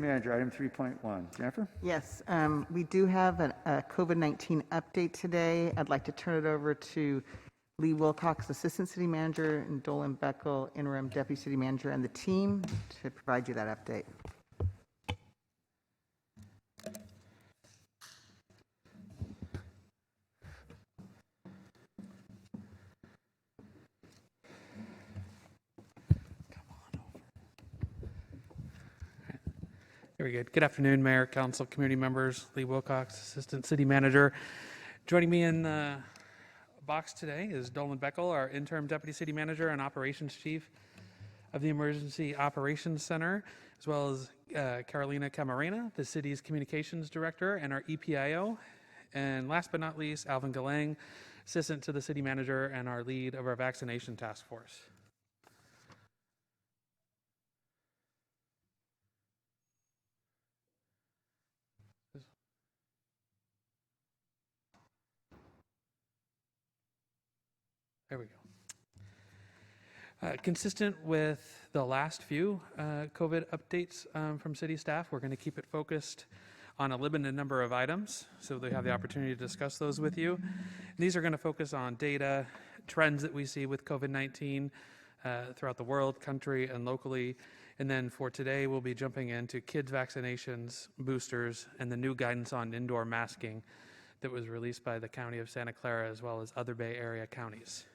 Manager, item 3.1. Jennifer? Yes, we do have a COVID-19 update today. I'd like to turn it over to Lee Wilcox, Assistant City Manager, and Dolan Beckel, Interim Deputy City Manager, and the team to provide you that update. Very good. Good afternoon, Mayor, Council, community members. Lee Wilcox, Assistant City Manager. Joining me in the box today is Dolan Beckel, our Interim Deputy City Manager and Operations Chief of the Emergency Operations Center, as well as Carolina Camarena, the city's Communications Director, and our EPIO. And last but not least, Alvin Galang, Assistant to the City Manager and our lead of our Vaccination Task Force. There we go. Consistent with the last few COVID updates from city staff, we're going to keep it focused on a limited number of items so they have the opportunity to discuss those with you. These are going to focus on data, trends that we see with COVID-19 throughout the world, country, and locally. And then for today, we'll be jumping into kids vaccinations, boosters, and the new guidance on indoor masking that was released by the County of Santa Clara as well as other Bay Area counties.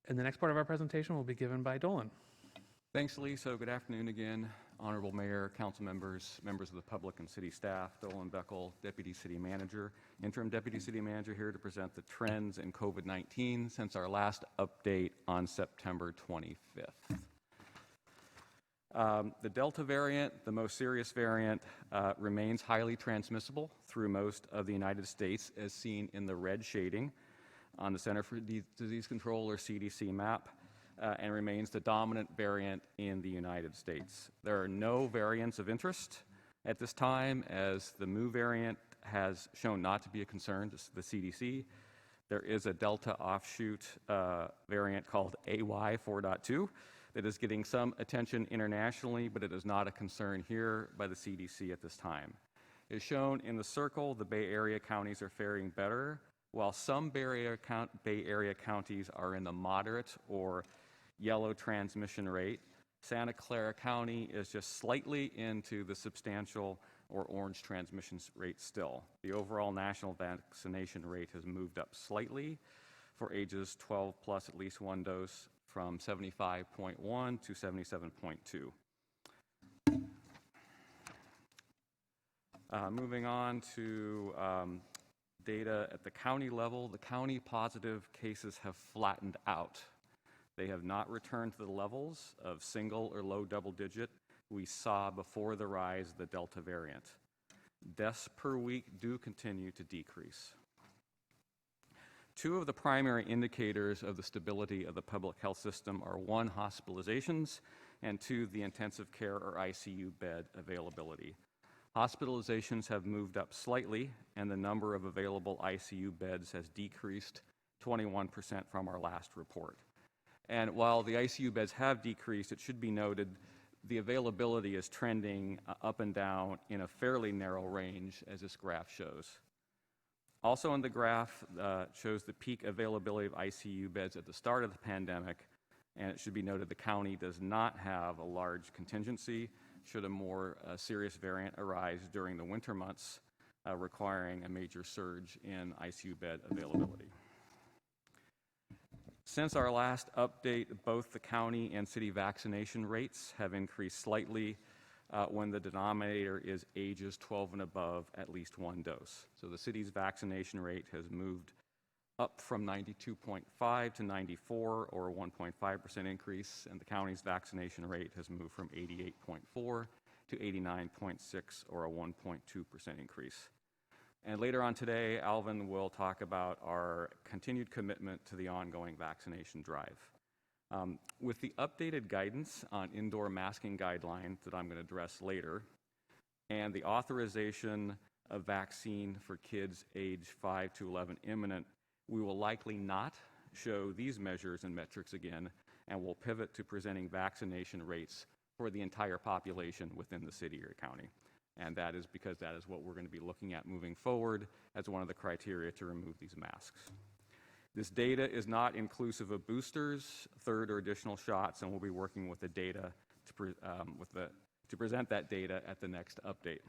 And the next part of our presentation will be given by Dolan. Thanks, Lee. So good afternoon again, Honorable Mayor, council members, members of the public and city staff. Dolan Beckel, Deputy City Manager, Interim Deputy City Manager, here to present the trends in COVID-19 since our last update on September 25th. The Delta variant, the most serious variant, remains highly transmissible through most of the United States, as seen in the red shading on the Center for Disease Control, or CDC map, and remains the dominant variant in the United States. There are no variants of interest at this time, as the Mu variant has shown not to be a concern to the CDC. There is a Delta offshoot variant called AY4.2 that is getting some attention internationally, but it is not a concern here by the CDC at this time. As shown in the circle, the Bay Area counties are faring better, while some Bay Area counties are in the moderate or yellow transmission rate. Santa Clara County is just slightly into the substantial or orange transmission rate still. The overall national vaccination rate has moved up slightly for ages 12 plus at least one dose, from 75.1 to 77.2. Moving on to data at the county level, the county positive cases have flattened out. They have not returned to the levels of single or low double digit we saw before the rise of the Delta variant. Deaths per week do continue to decrease. Two of the primary indicators of the stability of the public health system are: one, hospitalizations, and two, the intensive care or ICU bed availability. Hospitalizations have moved up slightly, and the number of available ICU beds has decreased 21% from our last report. And while the ICU beds have decreased, it should be noted the availability is trending up and down in a fairly narrow range, as this graph shows. Also on the graph shows the peak availability of ICU beds at the start of the pandemic, and it should be noted the county does not have a large contingency should a more serious variant arise during the winter months, requiring a major surge in ICU bed availability. Since our last update, both the county and city vaccination rates have increased slightly when the denominator is ages 12 and above at least one dose. So the city's vaccination rate has moved up from 92.5 to 94, or a 1.5% increase, and the county's vaccination rate has moved from 88.4 to 89.6, or a 1.2% increase. And later on today, Alvin will talk about our continued commitment to the ongoing vaccination drive. With the updated guidance on indoor masking guidelines that I'm going to address later, and the authorization of vaccine for kids age 5 to 11 imminent, we will likely not show these measures and metrics again, and we'll pivot to presenting vaccination rates for the entire population within the city or county. And that is because that is what we're going to be looking at moving forward as one of the criteria to remove these masks. This data is not inclusive of boosters, third or additional shots, and we'll be working with the data to present that data at the next update.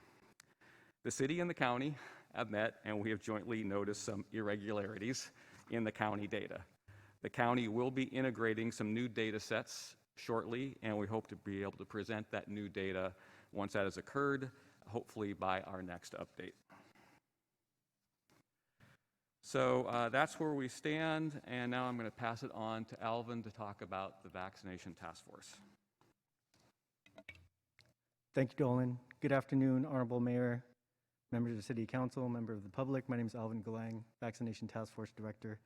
The city and the county have met, and we have jointly noticed some irregularities in the county data. The county will be integrating some new data sets shortly, and we hope to be able to present that new data once that has occurred, hopefully by our next update. So that's where we stand, and now I'm going to pass it on to Alvin to talk about the vaccination task force. Thank you, Dolan. Good afternoon, Honorable Mayor, members of the City Council, member of the public. My name is Alvin Galang, Vaccination Task Force Director.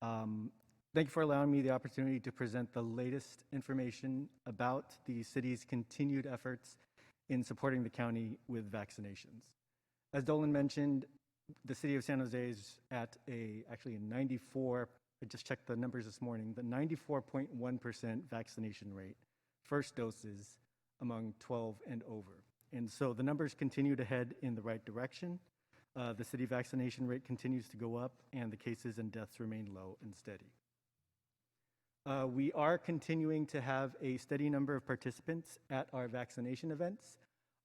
Thank you for allowing me the opportunity to present the latest information about the city's continued efforts in supporting the county with vaccinations. As Dolan mentioned, the city of San Jose is at actually a 94, I just checked the numbers this morning, the 94.1% vaccination rate, first doses among 12 and over. And so the numbers continue to head in the right direction. The city vaccination rate continues to go up, and the cases and deaths remain low and steady. We are continuing to have a steady number of participants at our vaccination events.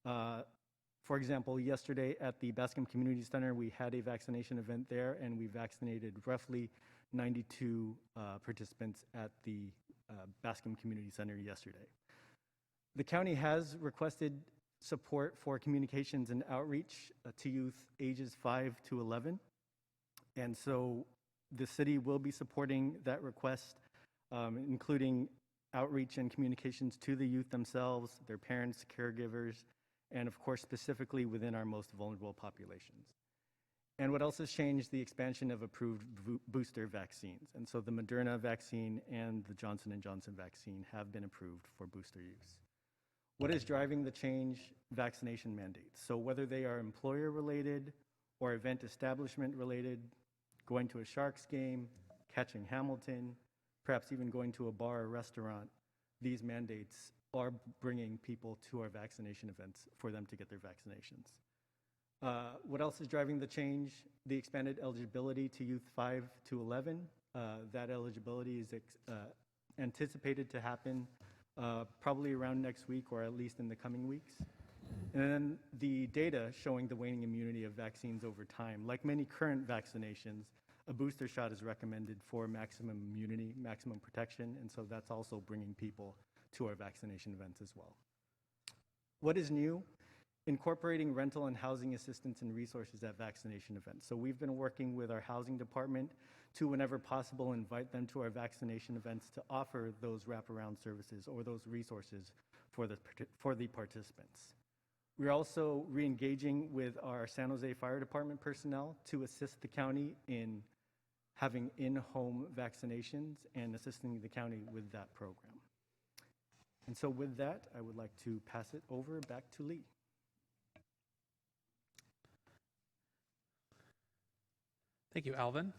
For example, yesterday at the Bascom Community Center, we had a vaccination event there, and we vaccinated roughly 92 participants at the Bascom Community Center yesterday. The county has requested support for communications and outreach to youth ages 5 to 11. And so the city will be supporting that request, including outreach and communications to the youth themselves, their parents, caregivers, and of course, specifically within our most vulnerable populations. And what else has changed? The expansion of approved booster vaccines. And so the Moderna vaccine and the Johnson & Johnson vaccine have been approved for booster use. What is driving the change? Vaccination mandates. So whether they are employer-related or event establishment-related, going to a Sharks game, catching Hamilton, perhaps even going to a bar or restaurant, these mandates are bringing people to our vaccination events for them to get their vaccinations. What else is driving the change? The expanded eligibility to youth 5 to 11. That eligibility is anticipated to happen probably around next week or at least in the coming weeks. And then the data showing the waning immunity of vaccines over time. Like many current vaccinations, a booster shot is recommended for maximum immunity, maximum protection, and so that's also bringing people to our vaccination events as well. What is new? Incorporating rental and housing assistance and resources at vaccination events. So we've been working with our housing department to, whenever possible, invite them to our vaccination events to offer those wraparound services or those resources for the participants. We're also re-engaging with our San Jose Fire Department personnel to assist the county in having in-home vaccinations and assisting the county with that program. And so with that, I would like to pass it over back to Lee. Thank you, Alvin.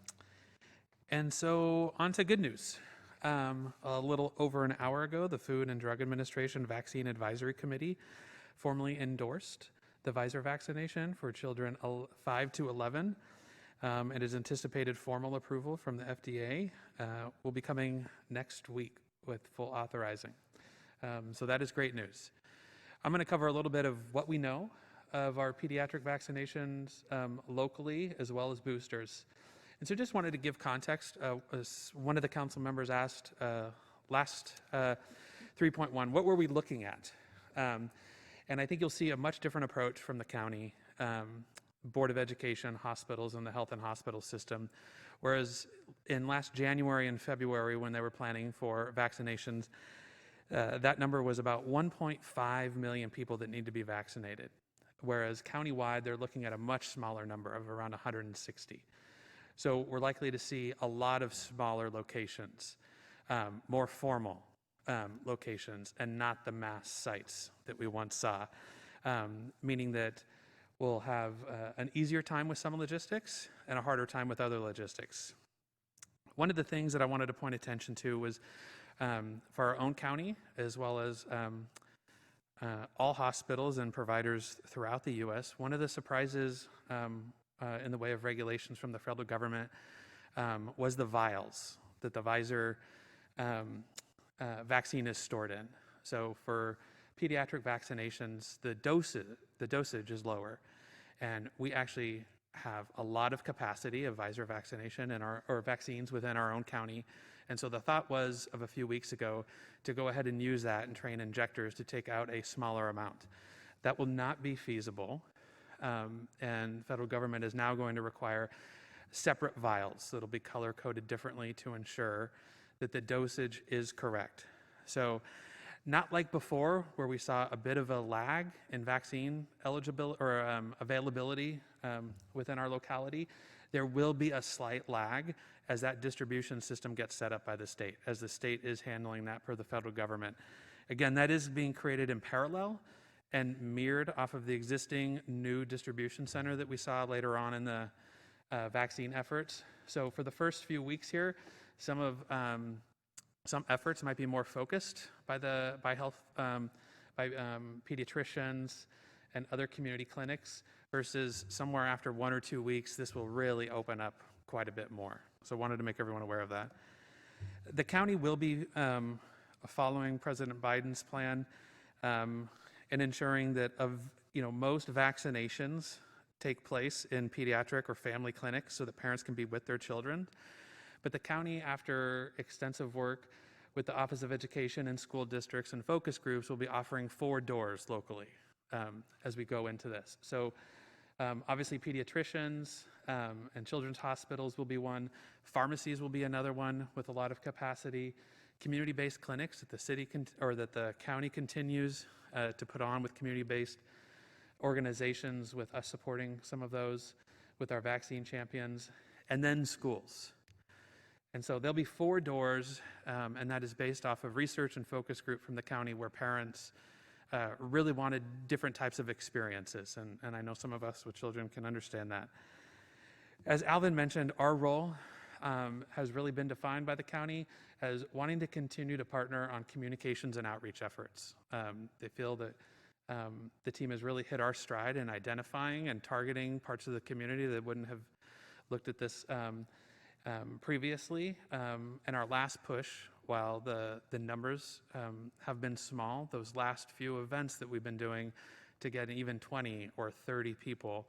And so on to good news. A little over an hour ago, the Food and Drug Administration Vaccine Advisory Committee formally endorsed the Pfizer vaccination for children 5 to 11. It is anticipated formal approval from the FDA will be coming next week with full authorizing. So that is great news. I'm going to cover a little bit of what we know of our pediatric vaccinations locally as well as boosters. And so just wanted to give context. As one of the council members asked last 3.1, what were we looking at? And I think you'll see a much different approach from the county, Board of Education, hospitals, and the health and hospital system. Whereas in last January and February, when they were planning for vaccinations, that number was about 1.5 million people that need to be vaccinated. Whereas countywide, they're looking at a much smaller number of around 160. So we're likely to see a lot of smaller locations, more formal locations, and not the mass sites that we once saw, meaning that we'll have an easier time with some logistics and a harder time with other logistics. One of the things that I wanted to point attention to was for our own county, as well as all hospitals and providers throughout the U.S. One of the surprises in the way of regulations from the federal government was the vials that the Pfizer vaccine is stored in. So for pediatric vaccinations, the dosage is lower, and we actually have a lot of capacity of Pfizer vaccination or vaccines within our own county. And so the thought was of a few weeks ago to go ahead and use that and train injectors to take out a smaller amount. That will not be feasible, and federal government is now going to require separate vials that'll be color-coded differently to ensure that the dosage is correct. So not like before, where we saw a bit of a lag in vaccine eligibility or availability within our locality. There will be a slight lag as that distribution system gets set up by the state, as the state is handling that per the federal government. Again, that is being created in parallel and mirrored off of the existing new distribution center that we saw later on in the vaccine efforts. So for the first few weeks here, some efforts might be more focused by pediatricians and other community clinics, versus somewhere after 1 or 2 weeks, this will really open up quite a bit more. So I wanted to make everyone aware of that. The county will be following President Biden's plan and ensuring that most vaccinations take place in pediatric or family clinics so that parents can be with their children. But the county, after extensive work with the Office of Education and school districts and focus groups, will be offering 4 doors locally as we go into this. So obviously pediatricians and children's hospitals will be one. Pharmacies will be another one with a lot of capacity. Community-based clinics that the city that the county continues to put on with community-based organizations, with us supporting some of those with our vaccine champions, and then schools. And so there'll be 4 doors, and that is based off of research and focus group from the county, where parents really wanted different types of experiences, and I know some of us with children can understand that. As Alvin mentioned, our role has really been defined by the county as wanting to continue to partner on communications and outreach efforts. They feel that the team has really hit our stride in identifying and targeting parts of the community that wouldn't have looked at this previously. And our last push, while the numbers have been small, those last few events that we've been doing to get even 20 or 30 people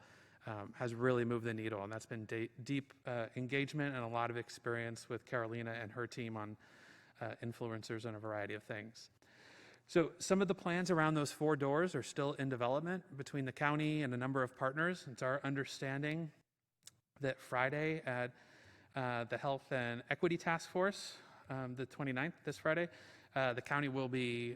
has really moved the needle. And that's been deep engagement and a lot of experience with Carolina and her team on influencers and a variety of things. So some of the plans around those 4 doors are still in development between the county and a number of partners. It's our understanding that Friday at the Health and Equity Task Force, the 29th, this Friday, the county will be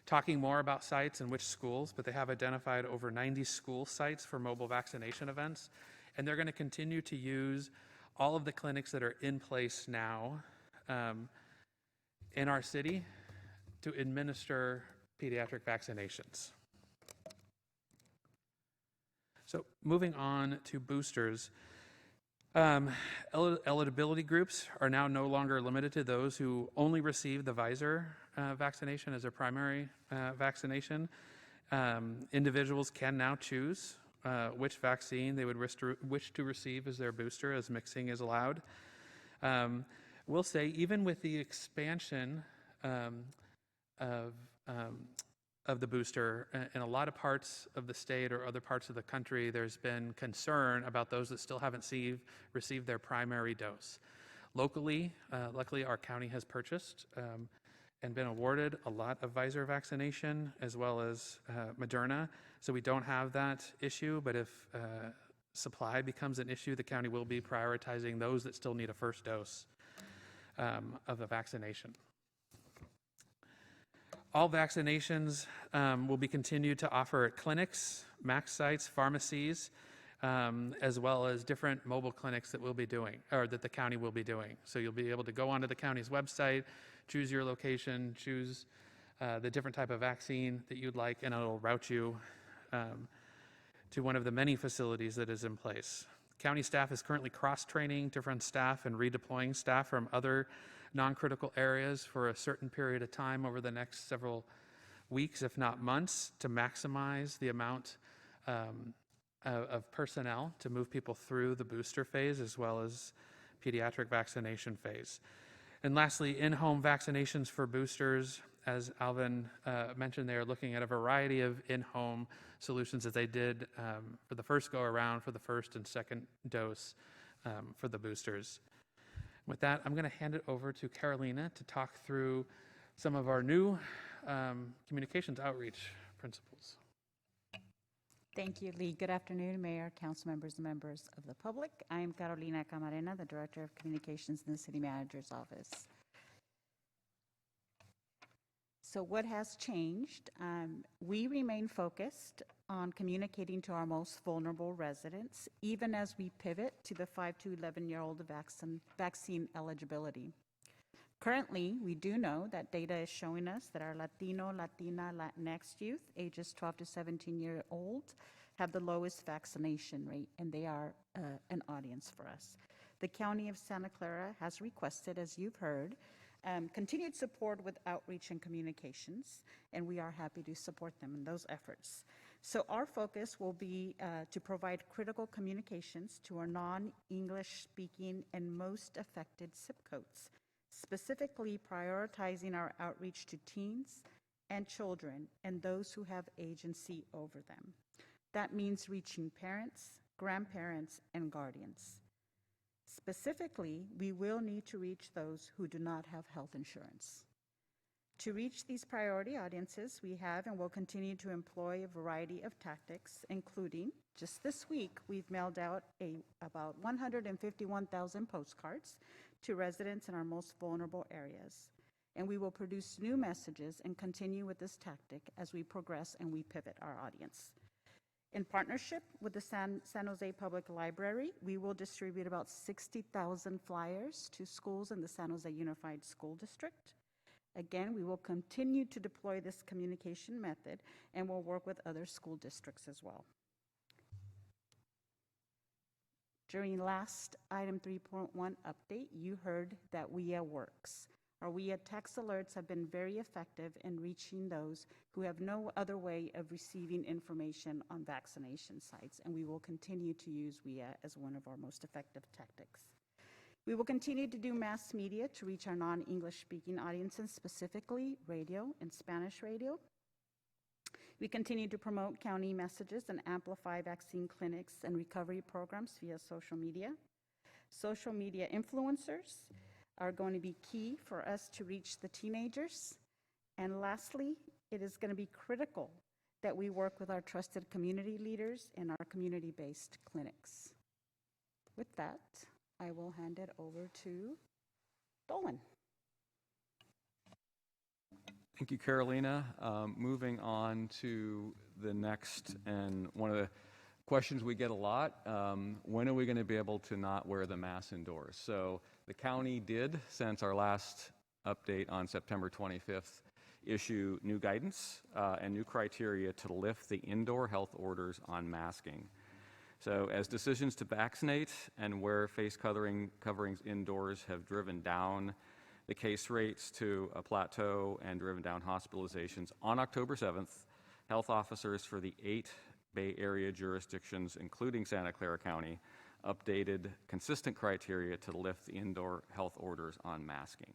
talking more about sites and which schools, but they have identified over 90 school sites for mobile vaccination events. And they're going to continue to use all of the clinics that are in place now in our city to administer pediatric vaccinations. So moving on to boosters. Eligibility groups are now no longer limited to those who only receive the Pfizer vaccination as their primary vaccination. Individuals can now choose which vaccine they would wish to receive as their booster, as mixing is allowed. We'll say, even with the expansion of the booster, in a lot of parts of the state or other parts of the country, there's been concern about those that still haven't received their primary dose. Locally, luckily, our county has purchased and been awarded a lot of Pfizer vaccination, as well as Moderna, so we don't have that issue. But if supply becomes an issue, the county will be prioritizing those that still need a first dose of the vaccination. All vaccinations will be continued to offer at clinics, MAX sites, pharmacies, as well as different mobile clinics that we'll be doing, or that the county will be doing. So you'll be able to go onto the county's website, choose your location, choose the different type of vaccine that you'd like, and it'll route you to one of the many facilities that is in place. County staff is currently cross-training different staff and redeploying staff from other non-critical areas for a certain period of time over the next several weeks, if not months, to maximize the amount of personnel to move people through the booster phase as well as pediatric vaccination phase. And lastly, in-home vaccinations for boosters. As Alvin mentioned, they are looking at a variety of in-home solutions that they did for the first go-around for the first and second dose for the boosters. With that, I'm going to hand it over to Carolina to talk through some of our new communications outreach principles. Thank you, Lee. Good afternoon, Mayor, council members, and members of the public. I am Carolina Camarena, the Director of Communications in the City Manager's Office. So what has changed? We remain focused on communicating to our most vulnerable residents, even as we pivot to the 5 to 11-year-old vaccine eligibility. Currently, we do know that data is showing us that our Latino, Latina, Latinx youth, ages 12 to 17-year-old, have the lowest vaccination rate, and they are an audience for us. The County of Santa Clara has requested, as you've heard, continued support with outreach and communications, and we are happy to support them in those efforts. So our focus will be to provide critical communications to our non-English speaking and most affected zip codes, specifically prioritizing our outreach to teens and children and those who have agency over them. That means reaching parents, grandparents, and guardians. Specifically, we will need to reach those who do not have health insurance. To reach these priority audiences, we have and will continue to employ a variety of tactics, including, just this week, we've mailed out about 151,000 postcards to residents in our most vulnerable areas. And we will produce new messages and continue with this tactic as we progress and we pivot our audience. In partnership with the San Jose Public Library, we will distribute about 60,000 flyers to schools in the San Jose Unified School District. Again, we will continue to deploy this communication method and will work with other school districts as well. During last item 3.1 update, you heard that WIA works. Our WIA text alerts have been very effective in reaching those who have no other way of receiving information on vaccination sites, and we will continue to use WIA as one of our most effective tactics. We will continue to do mass media to reach our non-English speaking audiences, specifically radio and Spanish radio. We continue to promote county messages and amplify vaccine clinics and recovery programs via social media. Social media influencers are going to be key for us to reach the teenagers. And lastly, it is going to be critical that we work with our trusted community leaders in our community-based clinics. With that, I will hand it over to Dolan. Thank you, Carolina. Moving on to the next, and one of the questions we get a lot, when are we going to be able to not wear the mask indoors? So the county did, since our last update on September 25th, issue new guidance and new criteria to lift the indoor health orders on masking. So as decisions to vaccinate and wear face coverings indoors have driven down the case rates to a plateau and driven down hospitalizations, on October 7th, health officers for the 8 Bay Area jurisdictions, including Santa Clara County, updated consistent criteria to lift the indoor health orders on masking.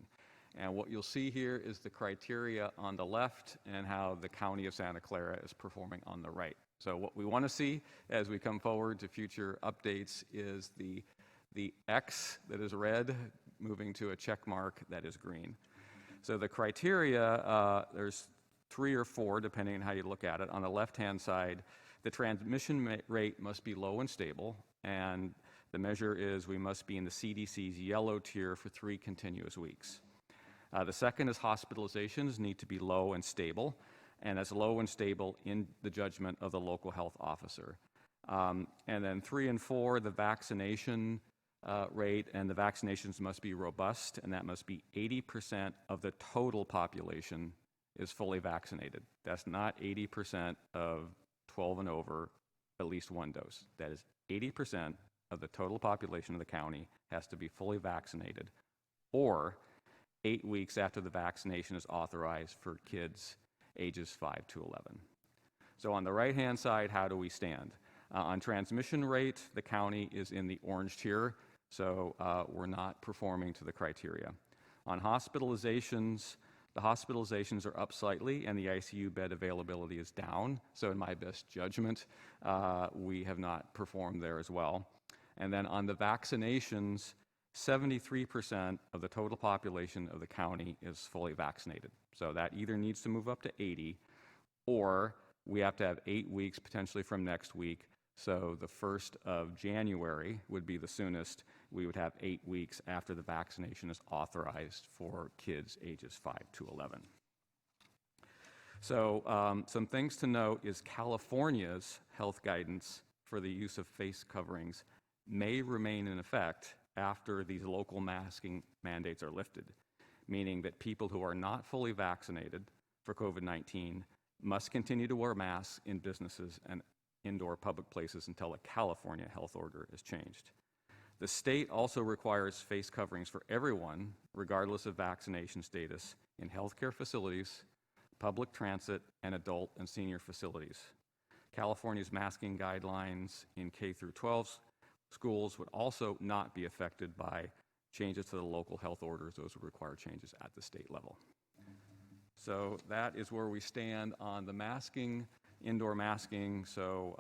And what you'll see here is the criteria on the left and how the County of Santa Clara is performing on the right. So what we want to see as we come forward to future updates is the X that is red moving to a check mark that is green. So the criteria, there's 3 or 4 depending on how you look at it. On the left-hand side, the transmission rate must be low and stable, and the measure is we must be in the CDC's yellow tier for 3 continuous weeks. The second is hospitalizations need to be low and stable, and as low and stable in the judgment of the local health officer. And then 3 and 4, the vaccination rate, and the vaccinations must be robust, and that must be 80% of the total population is fully vaccinated. That's not 80% of 12 and over, at least 1 dose. That is 80% of the total population of the county has to be fully vaccinated, or 8 weeks after the vaccination is authorized for kids ages 5 to 11. So on the right-hand side, how do we stand? On transmission rate, the county is in the orange tier, so we're not performing to the criteria. On hospitalizations, the hospitalizations are up slightly and the ICU bed availability is down. So in my best judgment, we have not performed there as well. And then on the vaccinations, 73% of the total population of the county is fully vaccinated. So that either needs to move up to 80, or we have to have 8 weeks potentially from next week. So the 1st of January would be the soonest. We would have 8 weeks after the vaccination is authorized for kids ages 5 to 11. So some things to note is California's health guidance for the use of face coverings may remain in effect after these local masking mandates are lifted, meaning that people who are not fully vaccinated for COVID-19 must continue to wear masks in businesses and indoor public places until a California health order is changed. The state also requires face coverings for everyone, regardless of vaccination status, in healthcare facilities, public transit, and adult and senior facilities. California's masking guidelines in K through 12 schools would also not be affected by changes to the local health orders. Those would require changes at the state level. So that is where we stand on the masking, indoor masking. So,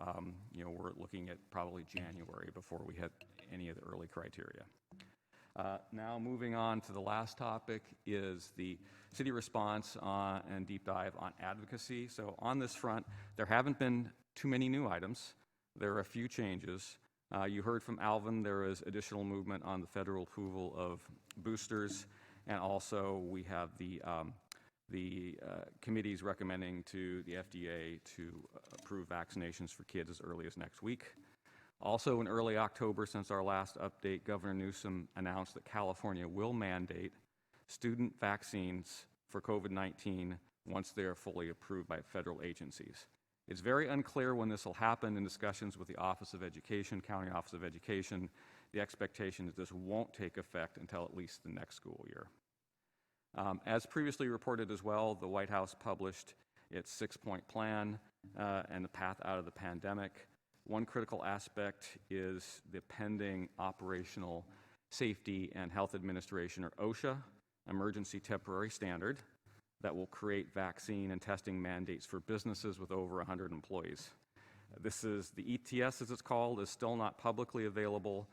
we're looking at probably January before we hit any of the early criteria. Now moving on to the last topic is the city response and deep dive on advocacy. So on this front, there haven't been too many new items. There are a few changes. You heard from Alvin, there is additional movement on the federal approval of boosters, and also we have the committees recommending to the FDA to approve vaccinations for kids as early as next week. Also in early October, since our last update, Governor Newsom announced that California will mandate student vaccines for COVID-19 once they are fully approved by federal agencies. It's very unclear when this will happen. In discussions with the Office of Education, County Office of Education, the expectation is this won't take effect until at least the next school year. As previously reported as well, the White House published its 6-point plan and the path out of the pandemic. One critical aspect is the pending Operational Safety and Health Administration, or OSHA, Emergency Temporary Standard, that will create vaccine and testing mandates for businesses with over 100 employees. This is the ETS, as it's called, is still not publicly available.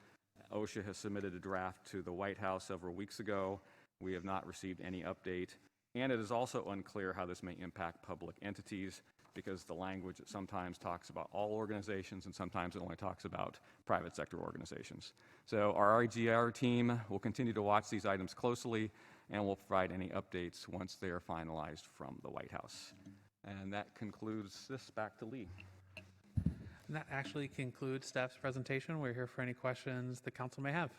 OSHA has submitted a draft to the White House several weeks ago. We have not received any update. And it is also unclear how this may impact public entities, because the language sometimes talks about all organizations and sometimes it only talks about private sector organizations. So our RGR team will continue to watch these items closely and will provide any updates once they are finalized from the White House. And that concludes this. Back to Lee. And that actually concludes staff's presentation. We're here for any questions the council may have.